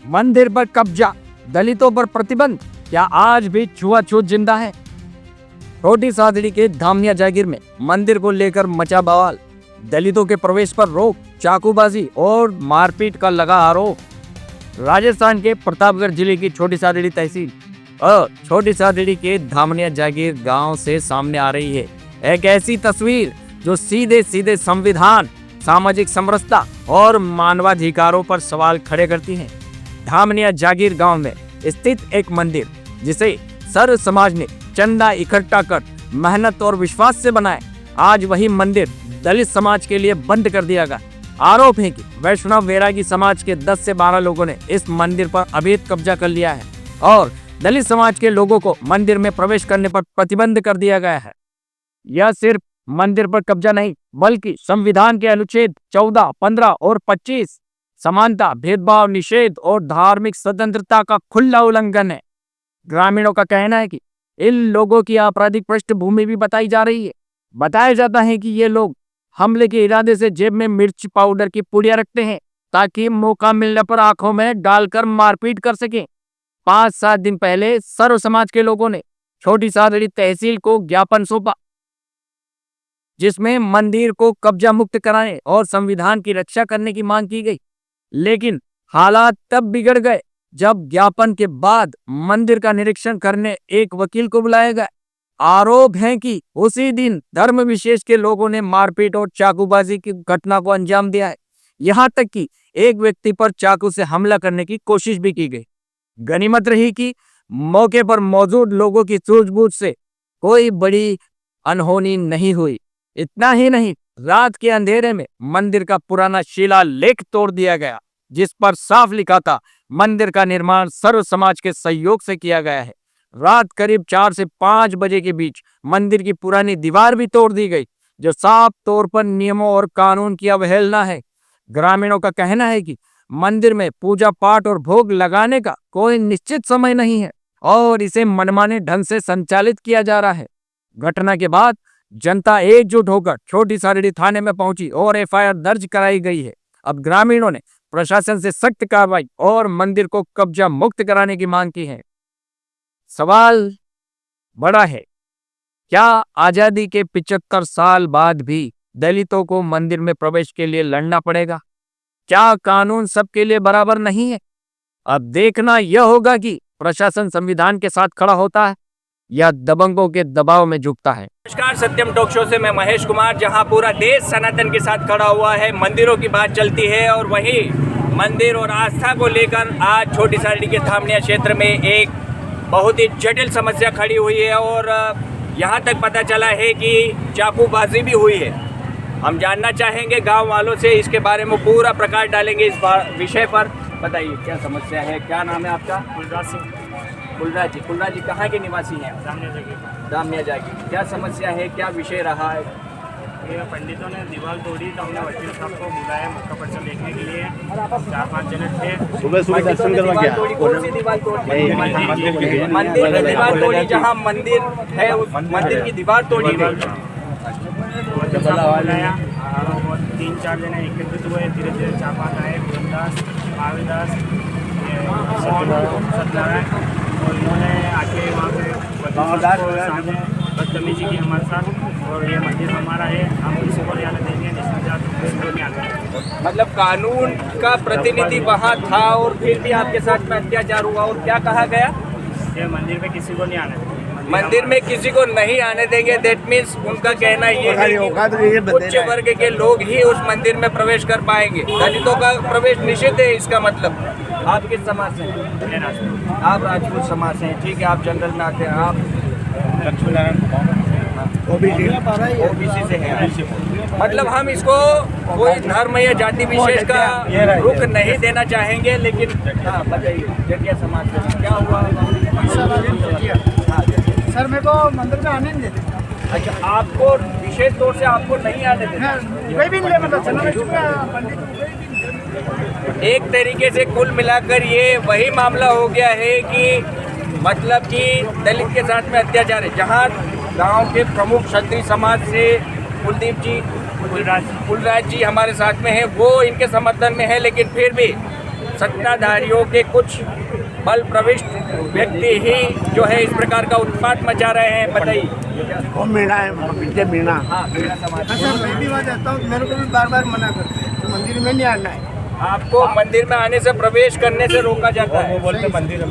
मंदिर पर कब्जा, दलितों पर प्रतिबंध, क्या आज भी छुआछूत जिंदा है? छोटी सादड़ी के धामिया जागीर में मंदिर को लेकर मचा बवाल, दलितों के प्रवेश पर रोक, चाकूबाजी और मारपीट का लगा आरोप। राजस्थान के प्रतापगढ़ जिले की छोटी सादड़ी तहसील और छोटी सादड़ी के धामिया जागीर गांव से सामने आ रही है एक ऐसी तस्वीर जो सीधे सीधे संविधान, सामाजिक समरसता और मानवाधिकारों पर सवाल खड़े करती है। धामिया जागीर गांव में स्थित एक मंदिर जिसे सर्व समाज ने चंदा इकट्ठा कर मेहनत और विश्वास से बनाए, आज वही मंदिर दलित समाज के लिए बंद कर दिया गया। आरोप है कि वैष्णव वैरागी समाज के 10 से 12 लोगों ने इस मंदिर पर अवैध कब्जा कर लिया है और दलित समाज के लोगों को मंदिर में प्रवेश करने पर प्रतिबंध कर दिया गया है। यह सिर्फ मंदिर पर कब्जा नहीं, बल्कि संविधान के अनुच्छेद 14, 15 और 25 समानता, भेदभाव निषेध और धार्मिक स्वतंत्रता का खुला उल्लंघन है। ग्रामीणों का कहना है कि इन लोगों की आपराधिक पृष्ठभूमि भी बताई जा रही है। बताया जाता है कि ये लोग हमले के इरादे से जेब में मिर्च पाउडर की पुड़िया रखते हैं ताकि मौका मिलने पर आंखों में डालकर मारपीट कर सकें। 5-7 दिन पहले सर्व समाज के लोगों ने छोटी सादड़ी तहसील को ज्ञापन सौंपा, जिसमें मंदिर को कब्जा मुक्त कराने और संविधान की रक्षा करने की मांग की गई। लेकिन हालात तब बिगड़ गए जब ज्ञापन के बाद मंदिर का निरीक्षण करने एक वकील को बुलाया गया। आरोप है कि उसी दिन धर्म विशेष के लोगों ने मारपीट और चाकूबाजी की घटना को अंजाम दिया है। यहाँ तक कि एक व्यक्ति पर चाकू से हमला करने की कोशिश भी की गई। गनीमत रही कि मौके पर मौजूद लोगों की सूझबूझ से कोई बड़ी अनहोनी नहीं हुई। इतना ही नहीं, रात के अंधेरे में मंदिर का पुराना शिलालेख तोड़ दिया गया, जिस पर साफ लिखा था मंदिर का निर्माण सर्व समाज के सहयोग से किया गया है। रात करीब 4 से 5 बजे के बीच मंदिर की पुरानी दीवार भी तोड़ दी गई, जो साफ तौर पर नियमों और कानून की अवहेलना है। ग्रामीणों का कहना है कि मंदिर में पूजा पाठ और भोग लगाने का कोई निश्चित समय नहीं है और इसे मनमाने ढंग से संचालित किया जा रहा है। घटना के बाद जनता एकजुट होकर छोटी सादड़ी थाने में पहुंची और एफआईआर दर्ज कराई गई है। अब ग्रामीणों ने प्रशासन से सख्त कार्रवाई और मंदिर को कब्जा मुक्त कराने की मांग की है। सवाल बड़ा है, क्या आजादी के 75 साल बाद भी दलितों को मंदिर में प्रवेश के लिए लड़ना पड़ेगा? क्या कानून सबके लिए बराबर नहीं है? अब देखना यह होगा कि प्रशासन संविधान के साथ खड़ा होता है या दबंगों के दबाव में झुकता है। नमस्कार, सत्यम टॉक शो से मैं महेश कुमार, जहां पूरा देश सनातन के साथ खड़ा हुआ है। मंदिरों की बात चलती है और वहीं मंदिर और आस्था को लेकर आज छोटी सादड़ी के धामिया क्षेत्र में एक बहुत ही जटिल समस्या खड़ी हुई है और यहां तक पता चला है कि चाकूबाजी भी हुई है। हम जानना चाहेंगे गांव वालों से, इसके बारे में पूरा प्रकाश डालेंगे इस विषय पर। बताइए क्या समस्या है, क्या नाम है आपका? कुलराज सिंह। कुलराज जी कहाँ के निवासी हैं? धामिया जागीर। क्या समस्या है, क्या विषय रहा है? ये पंडितों ने दीवार तोड़ी तो हमने वकील साहब को बुलाया मक्का पर्चा देखने के लिए। 4-5 जने थे। सुबह दर्शन करवा के कौन सी दीवार तोड़ी? मंदिर की दीवार तोड़ी, जहाँ मंदिर है उस मंदिर की दीवार तोड़ी गई। वकील साहब को बुलाया और 3-4 जने एकत्रित हुए। धीरे धीरे 4-5 आए, गुरदास, महावीरदास, सत्यनारायण, और इन्होंने आके वहाँ पे बदतमीजी की हमारे साथ। और ये मंदिर हमारा है, हम किसी को नहीं आने देंगे, किसी को नहीं आने। मतलब कानून का प्रतिनिधि वहाँ था और फिर भी आपके साथ में अत्याचार हुआ और क्या कहा गया? ये मंदिर में किसी को नहीं आने देंगे। मंदिर में किसी को नहीं आने देंगे, दैट मीन्स उनका कहना ये है कि उच्च वर्ग के लोग ही उस मंदिर में प्रवेश कर पाएंगे, दलितों का प्रवेश निषिद्ध है। इसका मतलब आप किस समाज से हैं? आप राजपूत समाज से हैं, ठीक है। आप जंगल में आते हैं, आप ओबीसी से हैं। मतलब हम इसको कोई धर्म या जाति विशेष का रुख नहीं देना चाहेंगे, लेकिन हाँ बताइए जटिया समाज से क्या हुआ? सर मेरे को मंदिर में आने नहीं देते। अच्छा, आपको विशेष तौर से आपको नहीं आने देते? कोई भी नहीं, मतलब चलना पंडित। एक तरीके से कुल मिलाकर ये वही मामला हो गया है कि मतलब कि दलित के साथ में अत्याचार है। जहाँ गांव के प्रमुख क्षत्रिय समाज से कुलदीप जी, कुलराज जी हमारे साथ में हैं, वो इनके समर्थन में है, लेकिन फिर भी सत्ताधारियों के कुछ बल प्रविष्ट व्यक्ति ही जो है इस प्रकार का उत्पात मचा रहे हैं। बताइए। वो मीणा है, विजय मीणा। हाँ, मेरा समाज। हाँ सर, मैं भी वहाँ जाता हूँ, मेरे को भी बार बार मना करते हैं तो मंदिर में नहीं आना है। आपको मंदिर में आने से, प्रवेश करने से रोका जाता है। वो बोलते मंदिर हम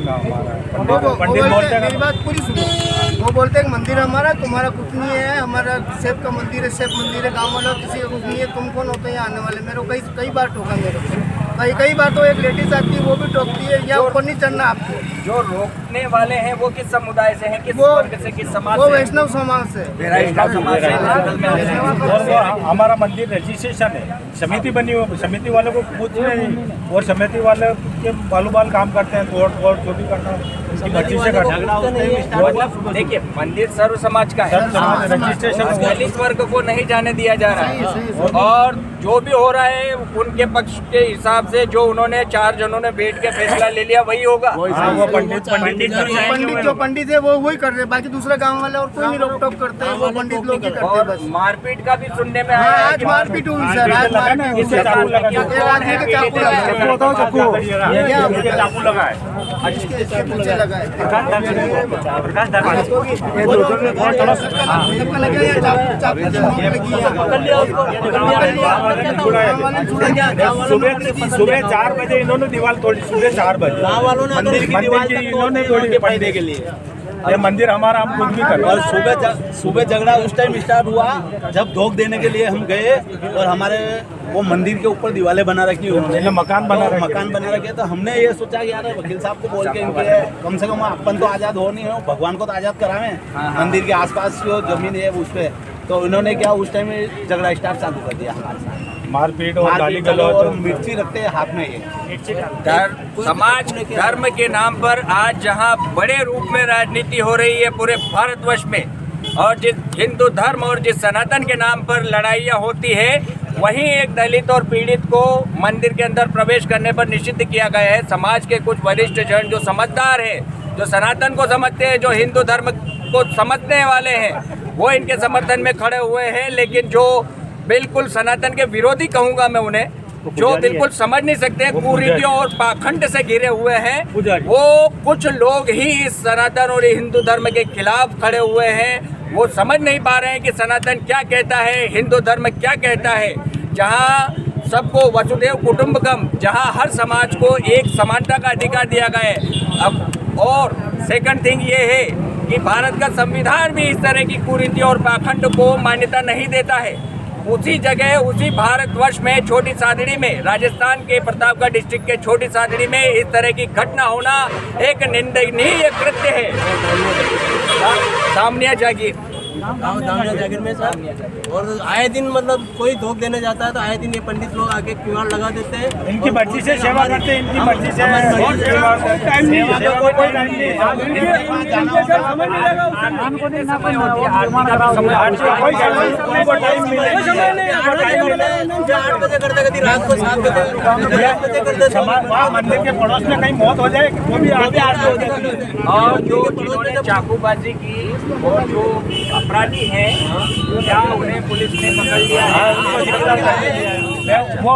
वो पंडित बोलते बोलते हैं, मेरी बात पूरी सुनो। वो बोलते हैं कि मंदिर हमारा, तुम्हारा कुछ नहीं है, हमारा सेब का मंदिर है, सेब मंदिर है, गाँव वालों किसी का कुछ नहीं है, तुम कौन होते हैं यहाँ आने वाले। मेरे को कई बार टोका मेरे को, कई बार तो एक लेडीज आती है वो भी टोकती है, या ऊपर नहीं चढ़ना आपको। जो रोकने वाले हैं वो किस समुदाय से हैं, किस वो- वर्ग से, किस समाज वो से? वैष्णव समाज से। वैष्णव समाज से जंगल में आते हैं। और वो हमारा मंदिर रजिस्ट्रेशन है, समिति बनी हुई, समिति वालों को पूछने नहीं, और समिति वाले के बालू बाल काम करते हैं, कोर्ट कोर्ट जो भी करना उनकी मर्जी से करना। मतलब देखिए, मंदिर सर्व समाज का है, रजिस्ट्रेशन दलित वर्ग को नहीं जाने दिया जा रहा है। और जो भी हो रहा है उनके पक्ष के हिसाब से जो उन्होंने 4 जनों ने बैठ के फैसला ले लिया वही होगा। वो पंडित जो पंडित है वो वही कर रहे हैं, बाकी दूसरा गांव वाले और कोई नहीं रोक टोक करते हैं, वो पंडित लोग ही करते हैं और बस। मारपीट का भी सुनने में हाँ, आया है आज कि मारपीट हुई सर, आज मारपीट इससे चाकू लगा एक आदमी के चाकू लगा है, चाकू लगा है। इसके पीछे लगा है। सुबह 4 बजे इन्होंने दीवार तोड़ी, सुबह 4 बजे गाँव वालों ने मंदिर की इन्होंने तोड़ी फायदे के लिए। ये मंदिर हमारा, हम कुछ भी कर। और सुबह झगड़ा उस टाइम स्टार्ट हुआ जब धोख देने के लिए हम गए, और हमारे वो मंदिर के ऊपर दीवारें बना रखी उन्होंने, मकान बना रखे। तो हमने ये सोचा कि यार वकील साहब को बोल के इनके कम से कम अपन तो आज़ाद हो नहीं हो, भगवान को तो आज़ाद करावें, मंदिर के आसपास जो जमीन है उस पर। तो इन्होंने क्या उस टाइम झगड़ा स्टार्ट चालू कर दिया हमारे साथ, मारपीट और गाली और गलौज। मिर्ची रखते हैं हाथ में ये। समाज धर्म के नाम पर आज जहां बड़े रूप में राजनीति हो रही है पूरे भारतवर्ष में, और जिस हिंदू धर्म और जिस सनातन के नाम पर लड़ाइयाँ होती है, वहीं एक दलित और पीड़ित को मंदिर के अंदर प्रवेश करने पर निषिद्ध किया गया है। समाज के कुछ वरिष्ठ जन जो समझदार है, जो सनातन को समझते हैं, जो हिंदू धर्म को समझने वाले हैं, वो इनके समर्थन में खड़े हुए हैं। लेकिन जो बिल्कुल सनातन के विरोधी कहूँगा मैं उन्हें, जो बिल्कुल समझ नहीं सकते, कुरीतियों और पाखंड से घिरे हुए हैं, वो कुछ लोग ही इस सनातन और हिंदू धर्म के खिलाफ खड़े हुए हैं। वो समझ नहीं पा रहे हैं कि सनातन क्या कहता है, हिंदू धर्म क्या कहता है, जहाँ सबको वसुदेव कुटुंबकम, जहाँ हर समाज को एक समानता का अधिकार दिया गया है। अब और सेकंड थिंग ये है कि भारत का संविधान भी इस तरह की कुरीति और पाखंड को मान्यता नहीं देता है। उसी जगह, उसी भारतवर्ष में, छोटी सादड़ी में, राजस्थान के प्रतापगढ़ डिस्ट्रिक्ट के छोटी सादड़ी में इस तरह की घटना होना एक निंदनीय कृत्य है। दामनिया जागीर में सर, और आए दिन मतलब कोई धोख देने जाता है तो आए दिन ये पंडित लोग आके किवाड़ लगा देते हैं। इनकी मर्जी से सेवा करते हैं, इनकी मर्जी से मंदिर के पड़ोस में कहीं मौत हो जाए वो भी और जो जिन्होंने चाकूबाजी की और जो अपराधी हैं, क्या उन्हें पुलिस ने पकड़ लिया है? वो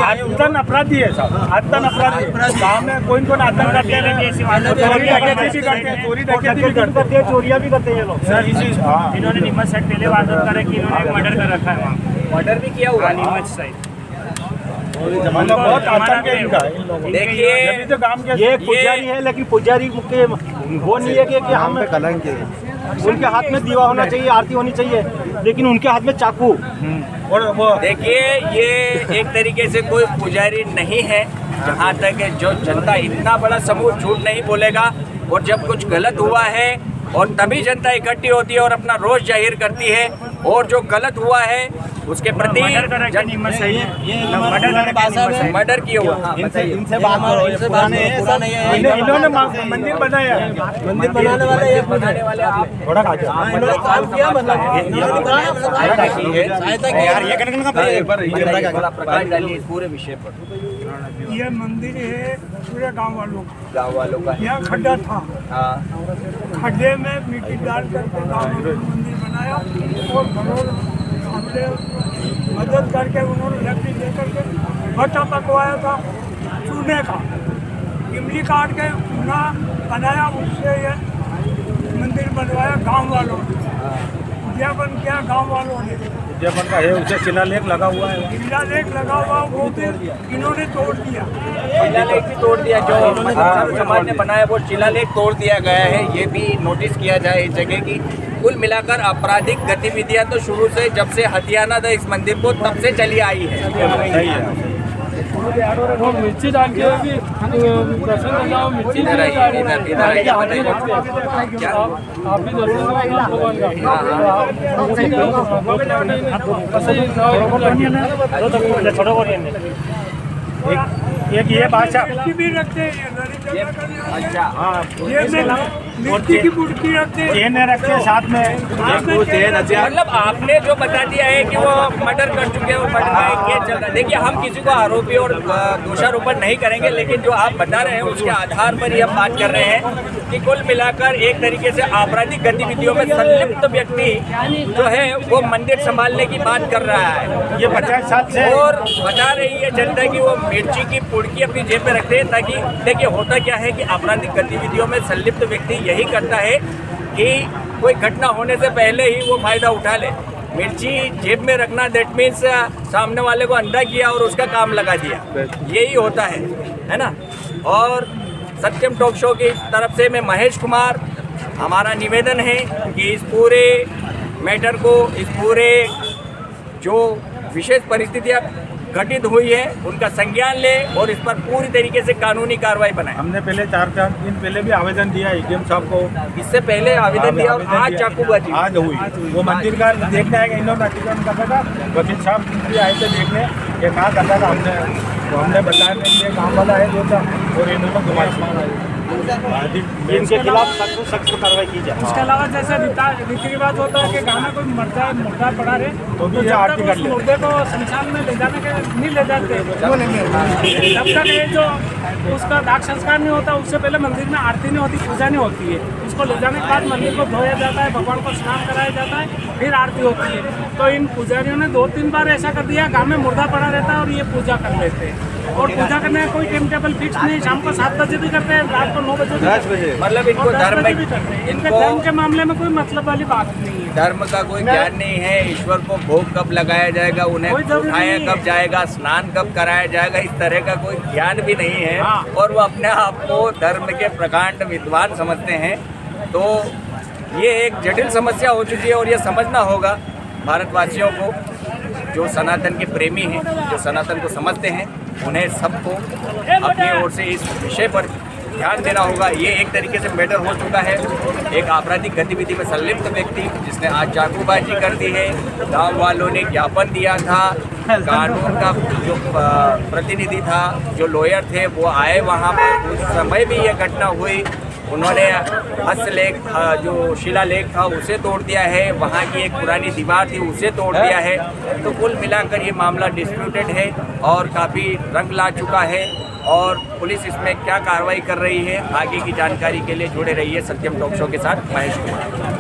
आतन अपराधी है साहब, आतन अपराधी। गाँव में कोई को आतन करते हैं, चोरी डकैती भी करते हैं, चोरियाँ भी करते हैं ये लोग। इन्होंने नीमच साइड पहले वारदात करा कि इन्होंने मर्डर कर रखा है वहाँ, मर्डर भी किया हुआ है। नीमच साइड। मतलब बहुत आतंक है इनका, इन लोगों का। देखिए, अभी तो गाँव के ये पुजारी है, लेकिन पुजारी के वो नहीं है कि हम कलंक है। उनके हाथ में दीवा होना चाहिए, आरती होनी चाहिए, लेकिन उनके हाथ में चाकू। और वो देखिए, ये एक तरीके से कोई पुजारी नहीं है। जहाँ तक जो जनता, इतना बड़ा समूह झूठ नहीं बोलेगा, और जब कुछ गलत हुआ है और तभी जनता इकट्ठी होती है और अपना रोष जाहिर करती है, और जो गलत हुआ है उसके प्रति मर्डर किया हुआ। हाँ, इनसे बात करो, ये पुराने हैं, पुराने हैं। इन्होंने मंदिर बनाया, मंदिर बनाने वाले ये बनाने वाले आप थोड़ा खा हाँ, इन्होंने काम किया, मतलब सहायता की यार। ये थोड़ा प्रकाश डालिए इस पूरे विषय पर। ये मंदिर है पूरे गांव वालों का है। यहाँ खड्डा था, हाँ, खड्डे में मिट्टी डाल करके गाँव वालों ने मंदिर बनाया, और घरों हमने मदद करके उन्होंने लकड़ी दे करके भट्टा पकवाया था, चूने का इमली काट के चूना बनाया, उससे ये मंदिर बनवाया गांव वालों ने, उद्यापन किया गांव वालों ने। उद्यापन का है, उसे शिलालेख लगा हुआ है। शिलालेख लगा हुआ वो भी इन्होंने तोड़ दिया। शिलालेख भी तोड़ दिया, जो समाज ने बनाया वो शिलालेख तोड़ दिया गया है। ये भी नोटिस किया जाए इस जगह की। कुल मिलाकर आपराधिक गतिविधियां तो शुरू से, जब से हथियाना था इस मंदिर को, तब से चली आई है। सही है। मिर्ची डाल के दर्शन करना, मिर्ची इधर आइए, इधर आइए, क्या? एक ये भाषा भी रखते हैं। अच्छा, हाँ, मिर्ची की बुड़की रखते हैं, चेन रखे साथ में। मतलब आपने जो बता दिया है कि वो मर्डर कर चुके हैं, वो मर्डर का एक केस चल रहा है। देखिए, हम किसी को आरोपी और दोषारोपण नहीं करेंगे, लेकिन जो आप बता रहे हैं उसके आधार पर ही हम बात कर रहे हैं कि कुल मिलाकर एक तरीके से आपराधिक गतिविधियों में संलिप्त व्यक्ति जो है वो मंदिर संभालने की बात कर रहा है। ये 50 साल से और बता रही है जनता कि वो मिर्ची की पुड़की अपनी जेब में रखते हैं, ताकि देखिए होता क्या है कि आपराधिक गतिविधियों में संलिप्त व्यक्ति यही करता है कि कोई घटना होने से पहले ही वो फायदा उठा ले। मिर्ची जेब में रखना, दैट मीन्स सामने वाले को अंधा किया और उसका काम लगा दिया, यही होता है ना। और सत्यम टॉक शो की तरफ से मैं महेश कुमार, हमारा निवेदन है कि इस पूरे मैटर को, इस पूरे जो विशेष परिस्थितियाँ घटित हुई है उनका संज्ञान ले और इस पर पूरी तरीके से कानूनी कार्रवाई बनाए। हमने पहले 4 दिन पहले भी आवेदन दिया एडीएम साहब को। इससे पहले आवेदन दिया और आज चाकूबाजी आज हुई। वो मंदिर का देखने आएगा, इन्होंने अतिक्रमण करना था, वकील साहब भी आए थे देखने, ये कहा करता था हमने, तो हमने बताया कि ये काम वाला है जो था, और इन्होंने घुमाई। इनके खिलाफ सख्त कार्रवाई की जाए। इसके अलावा जैसे रीति रिवाज होता है कि गाँव में कोई मुर्दा पड़ा रहे तो भी जब आरती तक कर उस ले। मुर्दे को शमशान में ले जाने के नहीं ले जाते, जब तक ये जो उसका दाग संस्कार नहीं होता, उससे पहले मंदिर में आरती नहीं होती, पूजा नहीं होती है। उसको ले जाने के बाद मंदिर को धोया जाता है, भगवान को स्नान कराया जाता है, फिर आरती होती है। तो इन पुजारियों ने 2-3 बार ऐसा कर दिया, गाँव में मुर्दा पड़ा रहता है और ये पूजा कर लेते हैं। और पूजा करने का कोई टाइम टेबल फिक्स नहीं, शाम को 7 बजे भी करते हैं, रात को 9 बजे भी करते हैं, मतलब इनको और 10 धर्म बजे भी करते हैं। इनके धर्म के मामले में कोई मतलब वाली बात नहीं है। धर्म का कोई ज्ञान नहीं है। ईश्वर को भोग कब लगाया जाएगा, उन्हें कोई जरूरी उठाया नहीं है। कब जाएगा, स्नान कब कराया जाएगा, इस तरह का कोई ज्ञान भी नहीं है। और वो अपने आप को धर्म के प्रकांड विद्वान समझते हैं। तो ये एक जटिल समस्या हो चुकी है और ये समझना होगा भारतवासियों को, जो सनातन के प्रेमी हैं, जो सनातन को समझते हैं, उन्हें सबको अपनी ओर से इस विषय पर ध्यान देना होगा। ये एक तरीके से मैटर हो चुका है। एक आपराधिक गतिविधि में संलिप्त व्यक्ति जिसने आज चाकूबाजी कर दी है, गांव वालों ने ज्ञापन दिया था, कानून का जो प्रतिनिधि था, जो लॉयर थे, वो आए वहाँ पर, उस समय भी ये घटना हुई। उन्होंने हस्तलेख, जो शिलालेख था, उसे तोड़ दिया है, वहाँ की एक पुरानी दीवार थी उसे तोड़ दिया है। तो कुल मिलाकर ये मामला डिस्प्यूटेड है और काफ़ी रंग ला चुका है। और पुलिस इसमें क्या कार्रवाई कर रही है, आगे की जानकारी के लिए जुड़े रहिए सत्यम टॉक शो के साथ। महेश कुमार।